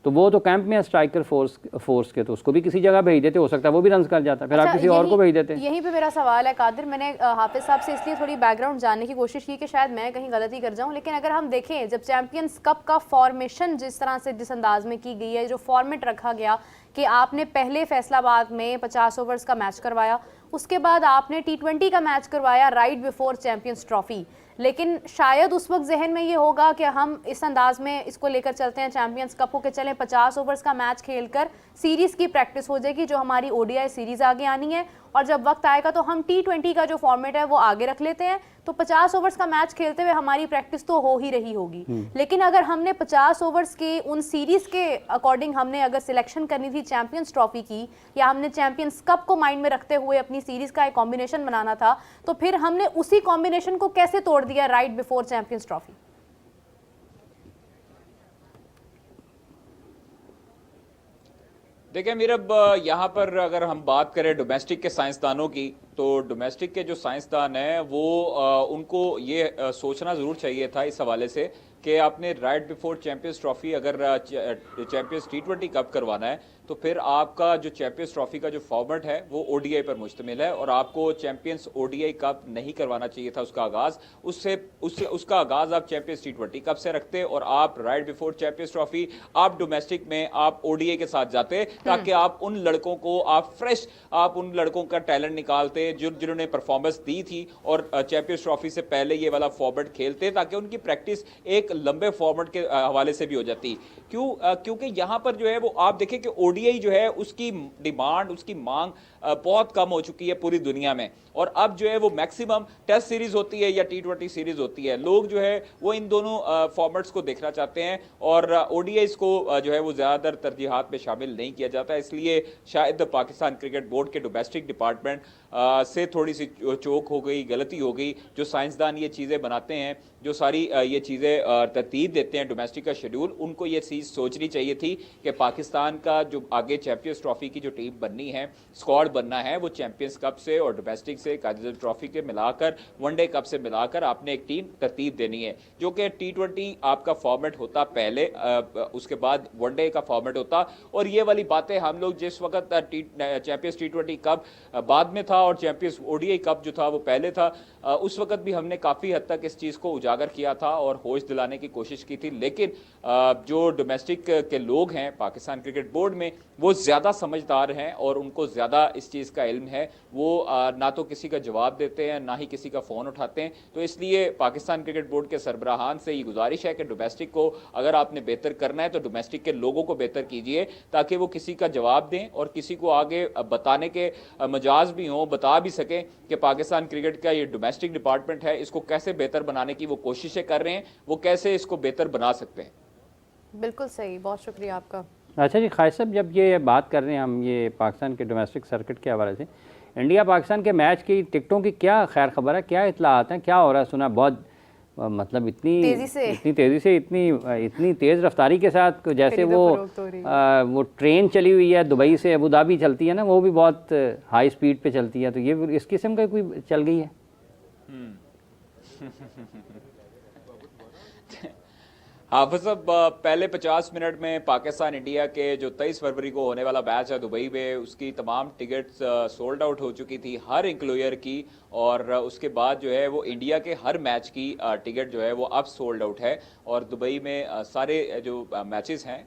तो वो तो कैंप में स्ट्राइकर फोर्स के, तो उसको भी किसी जगह भेज देते, हो सकता है वो भी रन कर जाता, फिर आप किसी और को भेज देते। यहीं पे मेरा सवाल है कादिर, मैंने हाफिज साहब से इसलिए थोड़ी बैकग्राउंड जानने की कोशिश की कि शायद मैं कहीं गलती कर जाऊं, लेकिन अगर हम देखें जब चैंपियंस कप का फॉर्मेशन जिस तरह से, जिस अंदाज में की गई है, जो फॉर्मेट रखा गया कि आपने पहले फैसलाबाद में 50 ओवर्स का मैच करवाया, उसके बाद आपने T20 का मैच करवाया राइट बिफोर चैंपियंस ट्रॉफी, लेकिन शायद उस वक्त जहन में ये होगा कि हम इस अंदाज में इसको लेकर चलते हैं चैंपियंस कप को, के चलें 50 ओवर्स का मैच खेलकर सीरीज़ की प्रैक्टिस हो जाएगी, जो हमारी ODI सीरीज़ आगे आनी है, और जब वक्त आएगा तो हम T20 का जो फॉर्मेट है वो आगे रख लेते हैं, तो 50 ओवर्स का मैच खेलते हुए हमारी प्रैक्टिस तो हो ही रही होगी। लेकिन अगर हमने 50 ओवर्स के उन सीरीज़ के अकॉर्डिंग हमने अगर सिलेक्शन करनी थी चैंपियंस ट्रॉफी की, या हमने चैंपियंस कप को माइंड में रखते हुए अपनी सीरीज़ का एक कॉम्बिनेशन बनाना था, तो फिर हमने उसी कॉम्बिनेशन को कैसे तोड़ दिया राइट बिफोर चैंपियंस ट्रॉफी? देखिए मीरब, यहाँ पर अगर हम बात करें डोमेस्टिक के साइंसदानों की, तो डोमेस्टिक के जो साइंसदान हैं वो उनको ये सोचना ज़रूर चाहिए था इस हवाले से कि आपने राइट बिफोर चैंपियंस ट्रॉफी अगर चैंपियंस T20 कप करवाना है तो फिर आपका जो चैंपियंस ट्रॉफी का जो फॉर्मेट है वो ओडीआई पर मुश्तमिल है और आपको चैंपियंस ओडीआई कप नहीं करवाना चाहिए था उसका आगाज। उसका आगाज आप चैंपियंस T20 कप से रखते और आप राइट बिफोर चैंपियंस ट्रॉफी आप डोमेस्टिक में आप ओडीआई के साथ जाते ताकि आप उन लड़कों को आप फ्रेश आप उन लड़कों का टैलेंट निकालते जिन्होंने परफॉर्मेंस दी थी और चैंपियंस ट्रॉफी से पहले ये वाला फॉर्मेट खेलते ताकि उनकी प्रैक्टिस एक लंबे फॉर्मेट के हवाले से भी हो जाती। क्योंकि यहां पर जो है वो आप देखें कि ओडीआई जो है उसकी डिमांड उसकी मांग बहुत कम हो चुकी है पूरी दुनिया में और अब जो है वो मैक्सिमम टेस्ट सीरीज होती है या T20 सीरीज होती है। लोग जो है वो इन दोनों फॉर्मेट्स को देखना चाहते हैं और ओडीआईज को जो है वो ज़्यादातर तरजीहात में शामिल नहीं किया जाता, इसलिए शायद पाकिस्तान क्रिकेट बोर्ड के डोमेस्टिक डिपार्टमेंट से थोड़ी सी चूक हो गई, गलती हो गई। जो साइंसदान ये चीज़ें बनाते हैं, जो सारी ये चीज़ें तरतीब देते हैं डोमेस्टिक का शेड्यूल, उनको ये चीज़ सोचनी चाहिए थी कि पाकिस्तान का जो आगे चैंपियंस ट्रॉफी की जो टीम बननी है, स्क्वाड बनना है, वो चैंपियंस कप से और डोमेस्टिक से काजिल ट्रॉफी के मिलाकर वनडे कप से मिलाकर आपने एक टीम तरतीब देनी है जो कि T20 आपका फॉर्मेट होता पहले, उसके बाद वनडे का फॉर्मेट होता। और ये वाली बातें हम लोग जिस वक्त चैंपियंस T20 कप बाद में था और चैंपियंस ओडीआई कप जो था वो पहले था, उस वक्त भी हमने काफ़ी हद तक इस चीज़ को उजागर किया था और होश दिलाने की कोशिश की थी। लेकिन जो डोमेस्टिक के लोग हैं पाकिस्तान क्रिकेट बोर्ड में वो ज़्यादा समझदार हैं और उनको ज़्यादा इस चीज़ का इल्म है। वो ना तो किसी का जवाब देते हैं ना ही किसी का फ़ोन उठाते हैं। तो इसलिए पाकिस्तान क्रिकेट बोर्ड के सरबराहान से ये गुजारिश है कि डोमेस्टिक को अगर आपने बेहतर करना है तो डोमेस्टिक के लोगों को बेहतर कीजिए ताकि वो किसी का जवाब दें और किसी को आगे बताने के मजाज भी हों, बता भी सकें कि पाकिस्तान क्रिकेट का ये डोमेस्टिक डिपार्टमेंट है, इसको कैसे बेहतर बनाने की वो कोशिशें कर रहे हैं, वो कैसे इसको बेहतर बना सकते हैं। बिल्कुल सही, बहुत शुक्रिया आपका। अच्छा जी, खालिद साहब, जब ये बात कर रहे हैं हम ये पाकिस्तान के डोमेस्टिक सर्किट के हवाले से, इंडिया पाकिस्तान के मैच की टिकटों की क्या खैर खबर है, क्या इत्तलात हैं, क्या हो रहा है? सुना बहुत मतलब इतनी तेज़ी से इतनी तेज़ रफ्तारी के साथ जैसे वो ट्रेन चली हुई है, दुबई से अबू धाबी चलती है ना, वो भी बहुत हाई स्पीड पे चलती है, तो ये इस किस्म का कोई चल गई है? हाफिज साहब, पहले 50 मिनट में पाकिस्तान इंडिया के जो 23 फरवरी को होने वाला मैच है दुबई में, उसकी तमाम टिकट्स सोल्ड आउट हो चुकी थी हर इंक्लूयर की। और उसके बाद जो है वो इंडिया के हर मैच की टिकट जो है वो अब सोल्ड आउट है। और दुबई में सारे जो मैचेस हैं,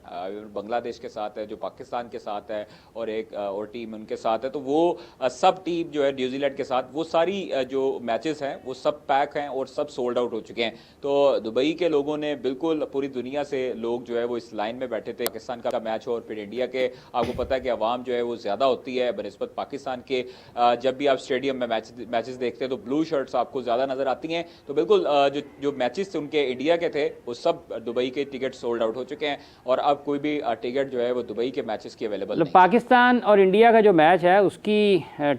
बांग्लादेश के साथ है, जो पाकिस्तान के साथ है और एक और टीम उनके साथ है, तो वो सब टीम जो है न्यूजीलैंड के साथ, वो सारी जो मैचेस हैं वो सब पैक हैं और सब सोल्ड आउट हो चुके हैं। तो दुबई के लोगों ने बिल्कुल, पूरी दुनिया से लोग जो है वो इस लाइन में बैठे थे, पाकिस्तान का मैच हो और फिर इंडिया के। आपको पता है कि आवाम जो है वो ज़्यादा होती है बनिस्बत पाकिस्तान के। जब भी आप स्टेडियम में मैचेस देखते हैं तो ब्लू शर्ट्स आपको ज़्यादा नज़र आती हैं। तो बिल्कुल जो मैचेस उनके इंडिया के थे वो सब दुबई के टिकट सोल्ड आउट हो चुके हैं और अब कोई भी टिकट जो है वो दुबई के मैचेस की अवेलेबल नहीं। पाकिस्तान और इंडिया का जो मैच है उसकी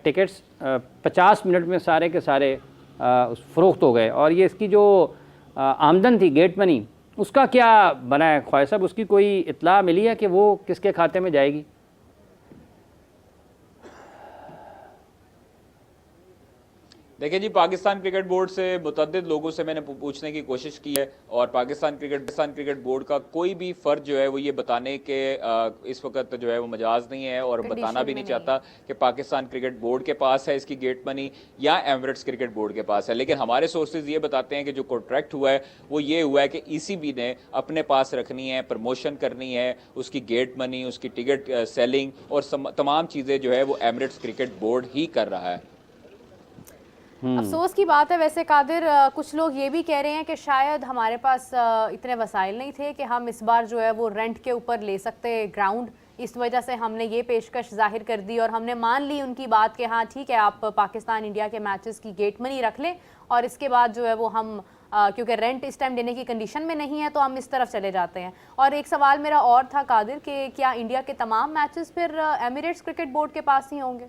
टिकट्स 50 मिनट में सारे के सारे फ़रोख्त हो गए। और ये इसकी जो आमदन थी, गेट मनी, उसका क्या बना है ख्वाहिश साहब? उसकी कोई इत्तला मिली है कि वो किसके खाते में जाएगी? देखिए जी, पाकिस्तान क्रिकेट बोर्ड से मुतअद्दिद लोगों से मैंने पूछने की कोशिश की है और पाकिस्तान क्रिकेट बोर्ड का कोई भी फ़र्ज जो है वो ये बताने के इस वक्त जो है वो मजाज नहीं है और बताना भी नहीं चाहता कि पाकिस्तान क्रिकेट बोर्ड के पास है इसकी गेट मनी या एमिरेट्स क्रिकेट बोर्ड के पास है। लेकिन हमारे सोर्सेज ये बताते हैं कि जो कॉन्ट्रैक्ट हुआ है वो ये हुआ है कि ECB ने अपने पास रखनी है, प्रमोशन करनी है, उसकी गेट मनी, उसकी टिकट सेलिंग और तमाम चीज़ें जो है वो एमिरेट्स क्रिकेट बोर्ड ही कर रहा है। अफसोस की बात है वैसे कादिर, कुछ लोग ये भी कह रहे हैं कि शायद हमारे पास इतने वसाइल नहीं थे कि हम इस बार जो है वो रेंट के ऊपर ले सकते ग्राउंड। इस वजह से हमने ये पेशकश जाहिर कर दी और हमने मान ली उनकी बात कि हाँ ठीक है, आप पाकिस्तान इंडिया के मैचेस की गेट मनी रख लें और इसके बाद जो है वो हम क्योंकि रेंट इस टाइम देने की कंडीशन में नहीं है तो हम इस तरफ चले जाते हैं। और एक सवाल मेरा और था कादिर कि क्या इंडिया के तमाम मैचेस फिर एमिरेट्स क्रिकेट बोर्ड के पास ही होंगे?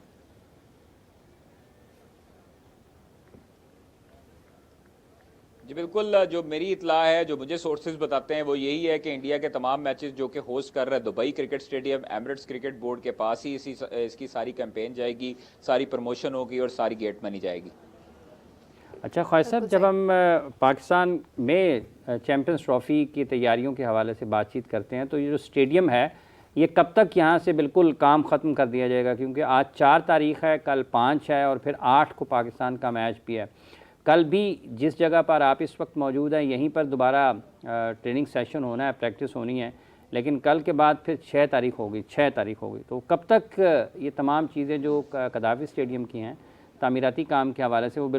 जी बिल्कुल, जो मेरी इतला है, जो मुझे सोर्सेज बताते हैं वो यही है कि इंडिया के तमाम मैचेस जो कि होस्ट कर रहा है Dubai cricket stadium, Emirates cricket board के पास ही इसकी सारी कैंपेन जाएगी, सारी प्रमोशन होगी और सारी गेट मनी जाएगी। अच्छा ख्वाजा साहब, जब हम पाकिस्तान में चैम्पियंस ट्रॉफ़ी की तैयारियों के हवाले से बातचीत करते हैं तो ये जो स्टेडियम है ये कब तक यहाँ से बिल्कुल काम ख़त्म कर दिया जाएगा? क्योंकि आज 4 तारीख़ है, कल 5 है और फिर 8 को पाकिस्तान का मैच भी है। कल भी जिस जगह पर आप इस वक्त मौजूद हैं यहीं पर दोबारा ट्रेनिंग सेशन होना है, प्रैक्टिस होनी है, लेकिन कल के बाद फिर 6 तारीख होगी। तो कब तक ये तमाम चीज़ें जो कदाफ़ी स्टेडियम की हैं तामीराती काम के हवाले से वो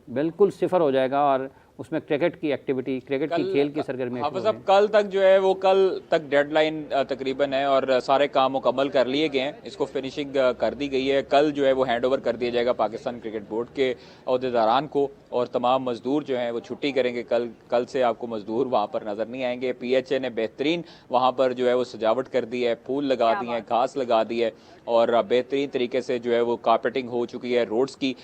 बिल्कुल सिफर हो जाएगा और उसमें क्रिकेट की एक्टिविटी, क्रिकेट की खेल की सरगर्मी? हाफिज साहब, कल तक जो है वो कल तक डेडलाइन तकरीबन है और सारे काम मुकम्मल कर लिए गए हैं, इसको फिनिशिंग कर दी गई है। कल जो है वो हैंड ओवर कर दिया जाएगा पाकिस्तान क्रिकेट बोर्ड के अहदेदारान को और तमाम मजदूर जो हैं वो छुट्टी करेंगे। कल से आपको मजदूर वहाँ पर नज़र नहीं आएंगे। PHA ने बेहतरीन वहाँ पर जो है वो सजावट कर दी है, फूल लगा दिए हैं, घास लगा दी है और बेहतरीन तरीके से जो है वो कारपेटिंग हो चुकी है रोड्स की।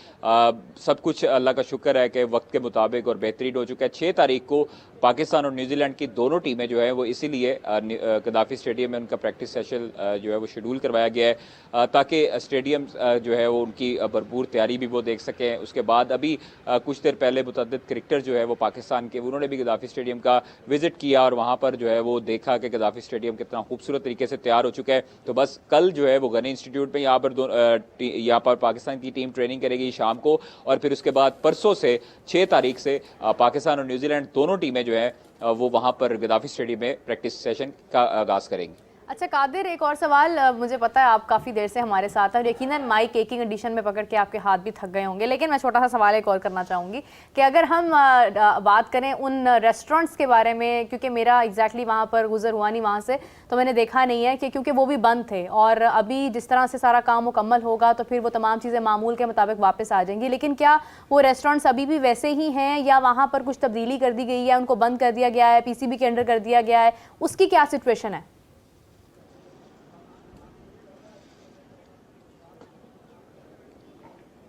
सब कुछ अल्लाह का शुक्र है कि वक्त के मुताबिक और बेहतरीन हो चुका है। 6 तारीख को पाकिस्तान और न्यूजीलैंड की दोनों टीमें जो है वो इसीलिए कदाफ़ी स्टेडियम में उनका प्रैक्टिस सेशन जो है वो शेड्यूल करवाया गया है ताकि स्टेडियम जो है वो उनकी भरपूर तैयारी भी वो देख सकें। उसके बाद अभी कुछ देर पहले मुतअद्दिद क्रिकेटर जो है वो पाकिस्तान के उन्होंने भी कदाफ़ी स्टेडियम का विज़िट किया और वहाँ पर जो है वो देखा कि कदाफ़ी स्टेडियम कितना खूबसूरत तरीके से तैयार हो चुका है। तो बस कल जो है वो गनी इंस्टीट्यूट में यहाँ पर पाकिस्तान की टीम ट्रेनिंग करेगी शाम को और फिर उसके बाद परसों से 6 तारीख से पाकिस्तान और न्यूजीलैंड दोनों टीमें जो है वो वहाँ पर गद्दाफी स्टेडियम में प्रैक्टिस सेशन का आगाज़ करेंगी। अच्छा कादिर, एक और सवाल, मुझे पता है आप काफ़ी देर से हमारे साथ हैं और यकीनन माइक एक ही कंडीशन में पकड़ के आपके हाथ भी थक गए होंगे, लेकिन मैं छोटा सा सवाल एक और करना चाहूँगी कि अगर हम बात करें उन रेस्टोरेंट्स के बारे में, क्योंकि मेरा एग्जैक्टली वहाँ पर गुजर हुआ नहीं वहाँ से, तो मैंने देखा नहीं है कि क्योंकि वो भी बंद थे और अभी जिस तरह से सारा काम मुकम्मल होगा तो फिर वो तमाम चीज़ें मामूल के मुताबिक वापस आ जाएंगी। लेकिन क्या वो रेस्टोरेंट्स अभी भी वैसे ही हैं या वहाँ पर कुछ तब्दीली कर दी गई है, उनको बंद कर दिया गया है, PCB के अंडर कर दिया गया है, उसकी क्या सिचुएशन है?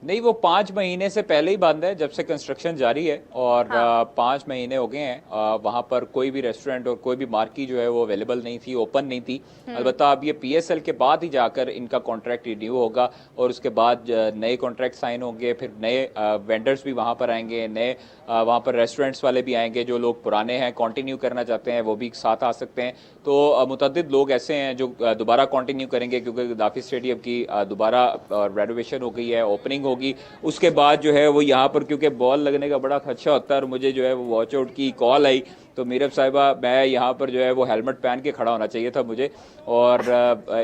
नहीं, वो 5 महीने से पहले ही बंद है जब से कंस्ट्रक्शन जारी है और 5 महीने हो गए हैं। वहाँ पर कोई भी रेस्टोरेंट और कोई भी मार्की जो है वो अवेलेबल नहीं थी, ओपन नहीं थी। अलबत्ता अब ये PSL के बाद ही जाकर इनका कॉन्ट्रैक्ट रिन्यू होगा और उसके बाद नए कॉन्ट्रैक्ट साइन होंगे, फिर नए वेंडर्स भी वहाँ पर आएंगे, नए वहाँ पर रेस्टोरेंट्स वाले भी आएंगे। जो लोग पुराने हैं कंटिन्यू करना चाहते हैं वो भी साथ आ सकते हैं। तो मुतअद्दिद लोग ऐसे हैं जो दोबारा कंटिन्यू करेंगे क्योंकि गद्दाफी स्टेडियम की दोबारा रेनोवेशन हो गई है, ओपनिंग होगी। उसके बाद जो है वो यहाँ पर क्योंकि बॉल लगने का बड़ा खदशा होता है और मुझे जो है वो वॉच आउट की कॉल आई तो मीरब साहिबा मैं यहाँ पर जो है वो हेलमेट पहन के खड़ा होना चाहिए था मुझे और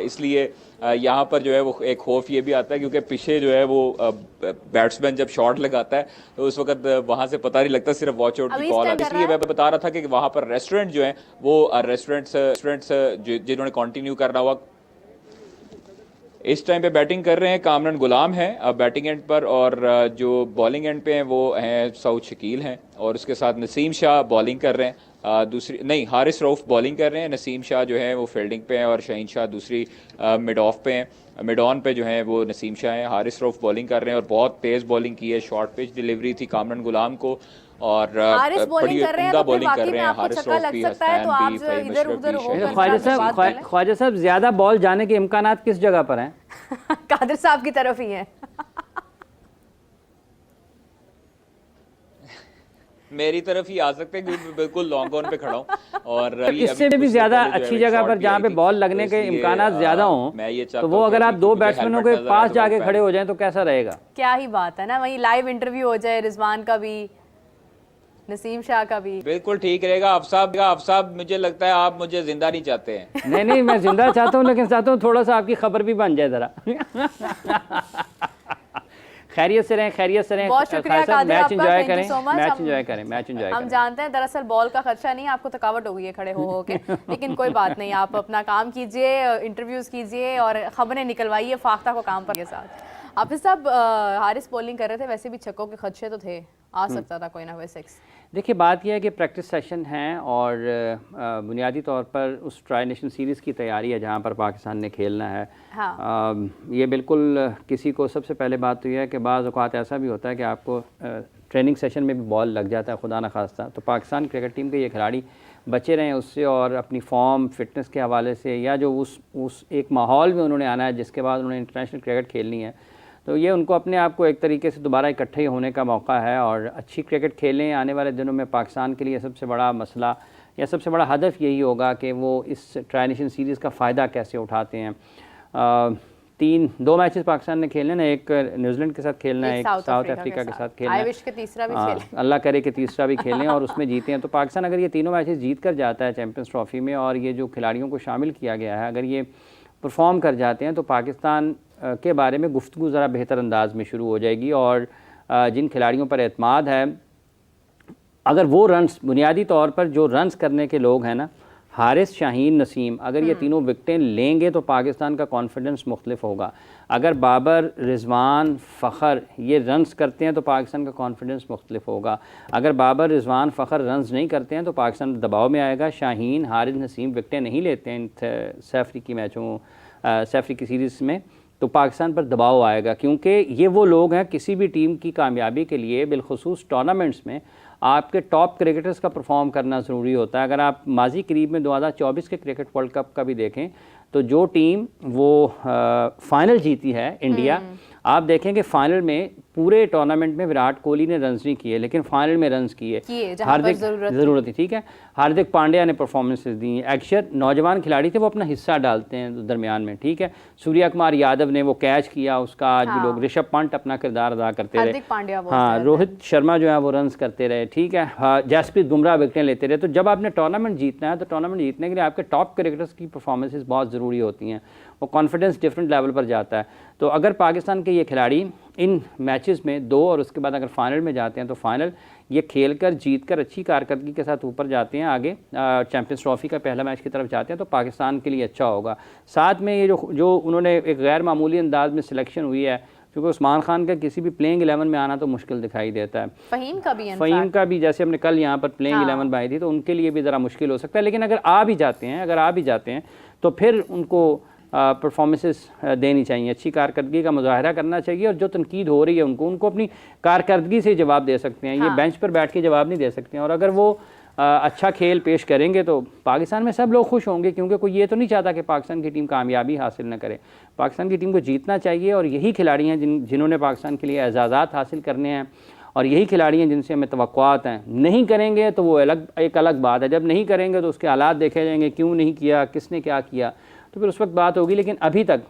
इसलिए यहाँ पर जो है वो एक खौफ ये भी आता है क्योंकि पीछे जो है वो बैट्समैन जब शॉट लगाता है तो उस वक्त वहाँ से पता नहीं लगता, सिर्फ वॉच आउट की कॉल आती है। इसलिए मैं बता रहा था कि वहाँ पर रेस्टोरेंट जो है वो रेस्टोरेंट्स जिन्होंने कंटिन्यू करना हुआ इस टाइम पे बैटिंग कर रहे हैं कामरान गुलाम है बैटिंग एंड पर और जो बॉलिंग एंड पे हैं वो हैं सऊद शकील हैं और उसके साथ नसीम शाह बॉलिंग कर रहे हैं। हारिस रऊफ बॉलिंग कर रहे हैं, नसीम शाह जो है वो फील्डिंग पे हैं और शहीन शाह दूसरी मिड ऑफ पे हैं। मिड ऑन पे जो है वो नसीम शाह हैं, हारिस रऊफ बॉलिंग कर रहे हैं और बहुत तेज़ बॉलिंग की है, शॉर्ट पिच डिलीवरी थी कामरान गुलाम को और बड़ी उम्दा बॉलिंग कर रहे हैं हारिस रऊफ भी, हसन भी, ख्वाजा साहब ज़्यादा बॉल जाने के इम्कानात किस जगह पर हैं? कादिर साहब की तरफ ही हैं। मेरी तरफ ही आ सकते हैं क्योंकि बिल्कुल लॉन्ग ऑन पे खड़ा हूँ और इससे भी ज़्यादा अच्छी जगह पर जहाँ पे बॉल लगने के इम्कानात ज़्यादा हों तो वो अगर आप 2 बैट्समैनों के पास जाके खड़े हो जाएं तो कैसा रहेगा? क्या ही बात है ना, वहीं लाइव इंटरव्यू हो जाए रिजवान का भी, नसीम शाह का भी। बिल्कुल ठीक रहेगा। अफसाब मुझे लगता है आप मुझे जिंदा नहीं चाहते हैं। नहीं मैं जिंदा चाहता हूँ लेकिन चाहता हूँ थोड़ा सा आपकी खबर भी बन जाए जरा। खैरियत से रहें। बहुत शुक्रिया कादिर आपका, thank you so much. Match enjoy हम जानते हैं दरअसल बॉल का खदशा नहीं, आपको थकावट हो गई है खड़े हो के, लेकिन कोई बात नहीं, आप अपना काम कीजिए, इंटरव्यूज कीजिए और खबरें निकलवाइए फाख्ता को काम पर के साथ। हाफिज साहब, हारिस बॉलिंग कर रहे थे, वैसे भी छक्कों के खदशे तो थे, आ सकता था कोई ना कोई 6। देखिए बात यह है कि प्रैक्टिस सेशन हैं और बुनियादी तौर पर उस ट्राई नेशन सीरीज़ की तैयारी है जहां पर पाकिस्तान ने खेलना है। हाँ। ये बिल्कुल किसी को सबसे पहले बात तो यह है कि बाज़ औक़ात ऐसा भी होता है कि आपको ट्रेनिंग सेशन में भी बॉल लग जाता है खुदा न खास्ता, तो पाकिस्तान क्रिकेट टीम के ये खिलाड़ी बचे रहें उससे और अपनी फॉर्म फिटनेस के हवाले से या जो उस एक माहौल में उन्होंने आना है जिसके बाद उन्होंने इंटरनेशनल क्रिकेट खेलनी है, तो तो ये उनको अपने आप को एक तरीके से दोबारा इकट्ठे होने का मौका है और अच्छी क्रिकेट खेलें। आने वाले दिनों में पाकिस्तान के लिए सबसे बड़ा मसला या सबसे बड़ा हदफ यही होगा कि वो इस ट्राई नेशन सीरीज़ का फ़ायदा कैसे उठाते हैं। 2 मैचेस पाकिस्तान ने खेलने ना, एक न्यूजीलैंड के साथ खेलना है, एक साउथ अफ्रीका के साथ खेलना है। तीसरा भी खेलें, अल्लाह करे कि तीसरा भी खेलें और उसमें जीते हैं। तो पाकिस्तान अगर ये तीनों मैचेस जीत कर जाता है चैम्पियंस ट्रॉफी में और ये जो खिलाड़ियों को शामिल किया गया है अगर ये परफॉर्म कर जाते हैं तो पाकिस्तान के बारे में गुफ्तगू ज़रा बेहतर अंदाज में शुरू हो जाएगी और जिन खिलाड़ियों पर एतमाद है, अगर वो रन्स बुनियादी तौर पर जो रन्स करने के लोग हैं ना, हारिस, शाहीन, नसीम, अगर ये तीनों विकटें लेंगे तो पाकिस्तान का कॉन्फिडेंस मुख्तलिफ होगा। अगर बाबर, रिजवान, फ़खर ये रन्स करते हैं तो पाकिस्तान का कॉन्फिडेंस मुख्तलिफ होगा। अगर बाबर, रिजवान, फ़खर रन्स नहीं करते हैं तो पाकिस्तान दबाव में आएगा। शाहीन, हारिस, नसीम विकटें नहीं लेते हैं इन सैफरी मैचों, सैफरी की सीरीज़ में, तो पाकिस्तान पर दबाव आएगा, क्योंकि ये वो लोग हैं किसी भी टीम की कामयाबी के लिए बिलखुसूस टूर्नामेंट्स में आपके टॉप क्रिकेटर्स का परफॉर्म करना ज़रूरी होता है। अगर आप माजी करीब में 2024 के क्रिकेट वर्ल्ड कप का भी देखें तो जो टीम वो फाइनल जीती है इंडिया, आप देखें कि फाइनल में पूरे टूर्नामेंट में विराट कोहली ने रन्स नहीं किए लेकिन फाइनल में रन्स किए, हार्दिक ज़रूरत थी, ठीक है, हार्दिक पांड्या ने परफॉर्मेंसेस दी। अक्षर नौजवान खिलाड़ी थे, वो अपना हिस्सा डालते हैं दरमियान में, ठीक है। सूर्या कुमार यादव ने वो कैच किया उसका, आज भी लोग, ऋषभ पंत अपना किरदार अदा करते रहे, हाँ, रोहित शर्मा जो है वो रन्स करते रहे, ठीक है, हाँ, जसप्रीत बुमराह विकेटें लेते रहे। तो जब आपने टूर्नामेंट जीतना है तो टूर्नामेंट जीतने के लिए आपके टॉप क्रिकेटर्स की परफॉर्मेंसेस बहुत ज़रूरी होती हैं, वो कॉन्फिडेंस डिफरेंट लेवल पर जाता है। तो अगर पाकिस्तान के ये खिलाड़ी इन मैचेस में 2 और उसके बाद अगर फाइनल में जाते हैं तो फाइनल ये खेल कर जीत कर अच्छी कारकर्दगी के साथ ऊपर जाते हैं, आगे चैम्पियंस ट्रॉफी का पहला मैच की तरफ जाते हैं तो पाकिस्तान के लिए अच्छा होगा। साथ में ये जो उन्होंने एक गैर मामूली अंदाज में सिलेक्शन हुई है, क्योंकि उस्मान खान का किसी भी प्लेइंग 11 में आना तो मुश्किल दिखाई देता है। फ़हीम का भी जैसे हमने कल यहाँ पर प्लेइंग 11 में आई थी तो उनके लिए भी ज़रा मुश्किल हो सकता है, लेकिन अगर आ भी जाते हैं तो फिर उनको परफॉर्मेंसेस देनी चाहिए, अच्छी कारकर्दगी का मुजाहरा करना चाहिए और जो तनकीद हो रही है उनको अपनी कारकर्दगी से जवाब दे सकते हैं, ये बेंच पर बैठ के जवाब नहीं दे सकते हैं। और अगर वो अच्छा खेल पेश करेंगे तो पाकिस्तान में सब लोग खुश होंगे, क्योंकि कोई ये तो नहीं चाहता कि पाकिस्तान की टीम कामयाबी हासिल न करे। पाकिस्तान की टीम को जीतना चाहिए और यही खिलाड़ी हैं जिन्होंने पाकिस्तान के लिए एजाज़ात हासिल करने हैं और यही खिलाड़ी हैं जिनसे हमें तवक्कुआत हैं। नहीं करेंगे तो वो एक अलग बात है, जब नहीं करेंगे तो उसके हालात देखे जाएंगे, क्यों नहीं किया, किसने क्या किया, तो फिर उस वक्त बात होगी। लेकिन अभी तक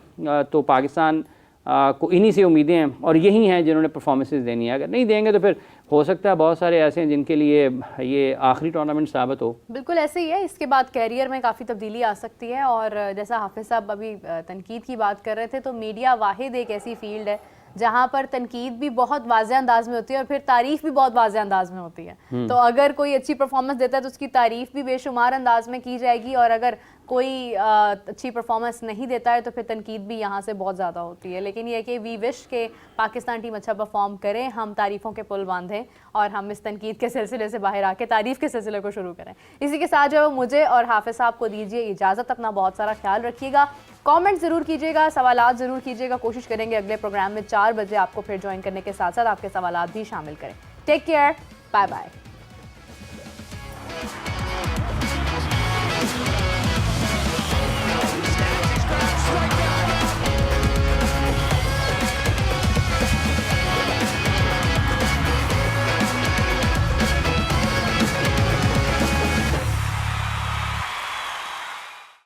तो पाकिस्तान को इन्हीं से उम्मीदें हैं और यही हैं जिन्होंने परफॉर्मेंसेस देनी है। अगर नहीं देंगे तो फिर हो सकता है बहुत सारे ऐसे हैं जिनके लिए ये आखिरी टूर्नामेंट साबित हो। बिल्कुल ऐसे ही है, इसके बाद कैरियर में काफ़ी तब्दीली आ सकती है। और जैसा हाफिज़ साहब अभी तनकीद की बात कर रहे थे, तो मीडिया वाहिद एक ऐसी फील्ड है जहाँ पर तनकीद भी बहुत वाज़े अंदाज में होती है और फिर तारीफ़ भी बहुत वाज़े अंदाज में होती है। तो अगर कोई अच्छी परफॉर्मेंस देता है तो उसकी तारीफ़ भी बेशुमार अंदाज में की जाएगी, और अगर कोई अच्छी परफॉर्मेंस नहीं देता है तो फिर तनकीद भी यहाँ से बहुत ज़्यादा होती है। लेकिन ये कि वी विश के पाकिस्तान टीम अच्छा परफॉर्म करे, हम तारीफ़ों के पुल बांधें और हम इस तनकीद के सिलसिले से बाहर आके तारीफ़ के सिलसिले को शुरू करें। इसी के साथ जो मुझे और हाफिज़ साहब को दीजिए इजाज़त, अपना बहुत सारा ख्याल रखिएगा, कमेंट ज़रूर कीजिएगा, सवालात ज़रूर कीजिएगा। कोशिश करेंगे अगले प्रोग्राम में 4 बजे आपको फिर ज्वाइन करने के साथ साथ आपके सवालात भी शामिल करें। Take care, bye bye.